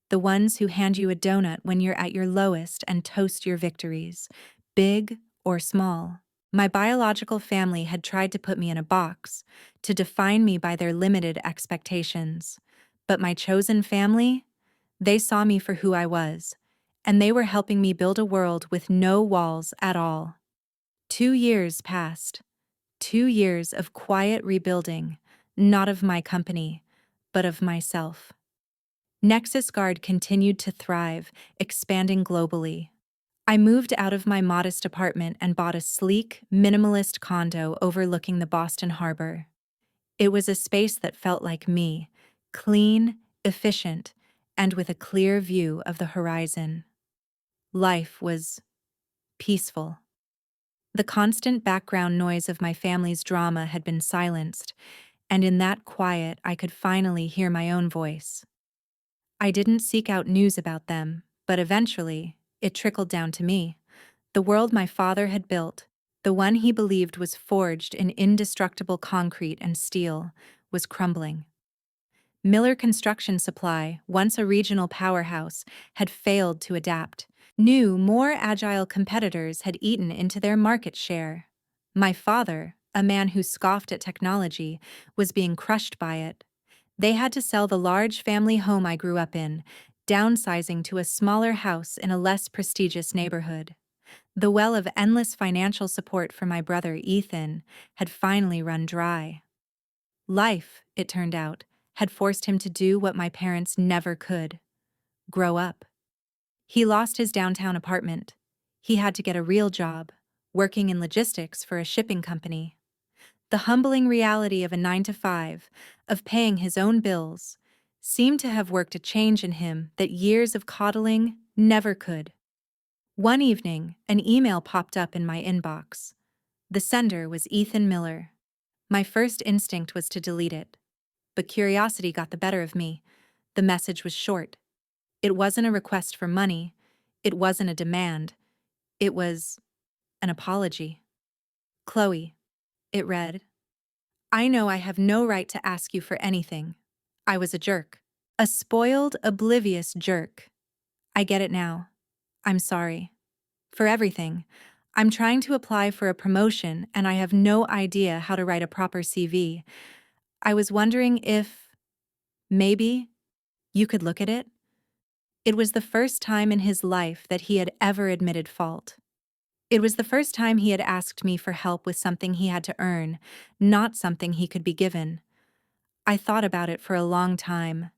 The ones who hand you a donut when you're at your lowest and toast your victories, big or small. My biological family had tried to put me in a box, to define me by their limited expectations. But my chosen family, they saw me for who I was, and they were helping me build a world with no walls at all. 2 years passed. 2 years of quiet rebuilding, not of my company, but of myself. Nexus Guard continued to thrive, expanding globally. I moved out of my modest apartment and bought a sleek, minimalist condo overlooking the Boston Harbor. It was a space that felt like me, clean, efficient, and with a clear view of the horizon. Life was peaceful. The constant background noise of my family's drama had been silenced, and in that quiet I could finally hear my own voice. I didn't seek out news about them, but eventually, it trickled down to me. The world my father had built, the one he believed was forged in indestructible concrete and steel, was crumbling. Miller Construction Supply, once a regional powerhouse, had failed to adapt. New, more agile competitors had eaten into their market share. My father, a man who scoffed at technology, was being crushed by it. They had to sell the large family home I grew up in, downsizing to a smaller house in a less prestigious neighborhood. The well of endless financial support for my brother Ethan had finally run dry. Life, it turned out, had forced him to do what my parents never could: grow up. He lost his downtown apartment. He had to get a real job, working in logistics for a shipping company. The humbling reality of a 9-to-5, of paying his own bills, seemed to have worked a change in him that years of coddling never could. One evening, an email popped up in my inbox. The sender was Ethan Miller. My first instinct was to delete it, but curiosity got the better of me. The message was short. It wasn't a request for money. It wasn't a demand. It was an apology. "Chloe," it read, "I know I have no right to ask you for anything. I was a jerk. A spoiled, oblivious jerk. I get it now. I'm sorry. For everything. I'm trying to apply for a promotion and I have no idea how to write a proper CV. I was wondering if, maybe, you could look at it? It was the first time in his life that he had ever admitted fault. It was the first time he had asked me for help with something he had to earn, not something he could be given. I thought about it for a long time.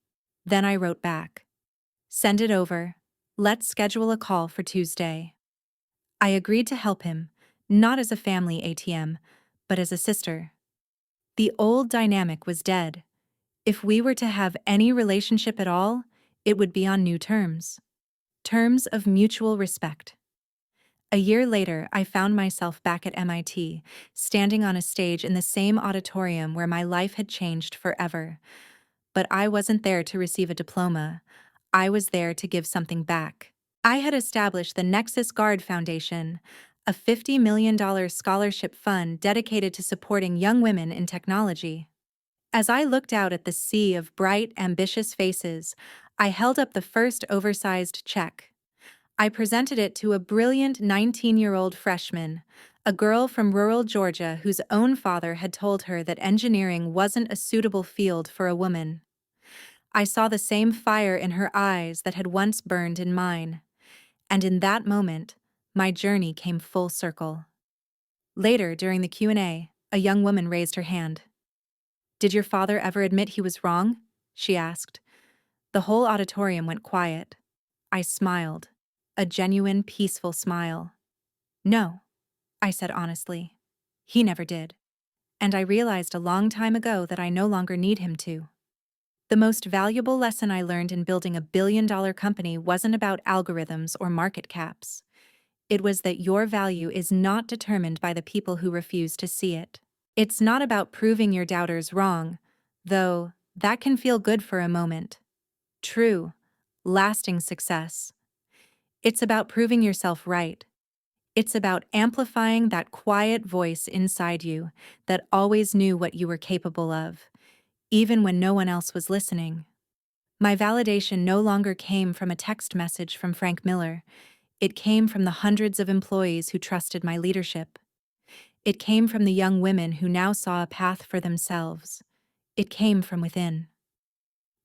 Then I wrote back. Send it over. Let's schedule a call for Tuesday. I agreed to help him, not as a family ATM, but as a sister. The old dynamic was dead. If we were to have any relationship at all, it would be on new terms. Terms of mutual respect. A year later, I found myself back at MIT, standing on a stage in the same auditorium where my life had changed forever. But I wasn't there to receive a diploma. I was there to give something back. I had established the Nexus Guard Foundation, a $50 million scholarship fund dedicated to supporting young women in technology. As I looked out at the sea of bright, ambitious faces, I held up the first oversized check. I presented it to a brilliant 19-year-old freshman, a girl from rural Georgia whose own father had told her that engineering wasn't a suitable field for a woman. I saw the same fire in her eyes that had once burned in mine. And in that moment, my journey came full circle. Later, during the Q&A, a young woman raised her hand. "Did your father ever admit he was wrong?" she asked. The whole auditorium went quiet. I smiled. A genuine, peaceful smile. "No," I said honestly. "He never did. And I realized a long time ago that I no longer need him to." The most valuable lesson I learned in building a billion-dollar company wasn't about algorithms or market caps. It was that your value is not determined by the people who refuse to see it. It's not about proving your doubters wrong, though that can feel good for a moment. True, lasting success. It's about proving yourself right. It's about amplifying that quiet voice inside you that always knew what you were capable of, even when no one else was listening. My validation no longer came from a text message from Frank Miller. It came from the hundreds of employees who trusted my leadership. It came from the young women who now saw a path for themselves. It came from within.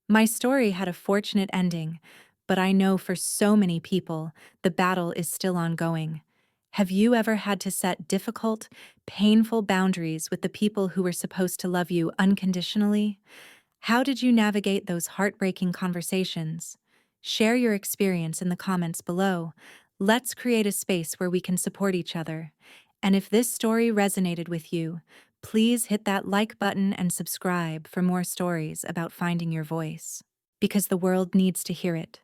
My story had a fortunate ending, but I know for so many people, the battle is still ongoing. Have you ever had to set difficult, painful boundaries with the people who were supposed to love you unconditionally? How did you navigate those heartbreaking conversations? Share your experience in the comments below. Let's create a space where we can support each other. And if this story resonated with you, please hit that like button and subscribe for more stories about finding your voice. Because the world needs to hear it.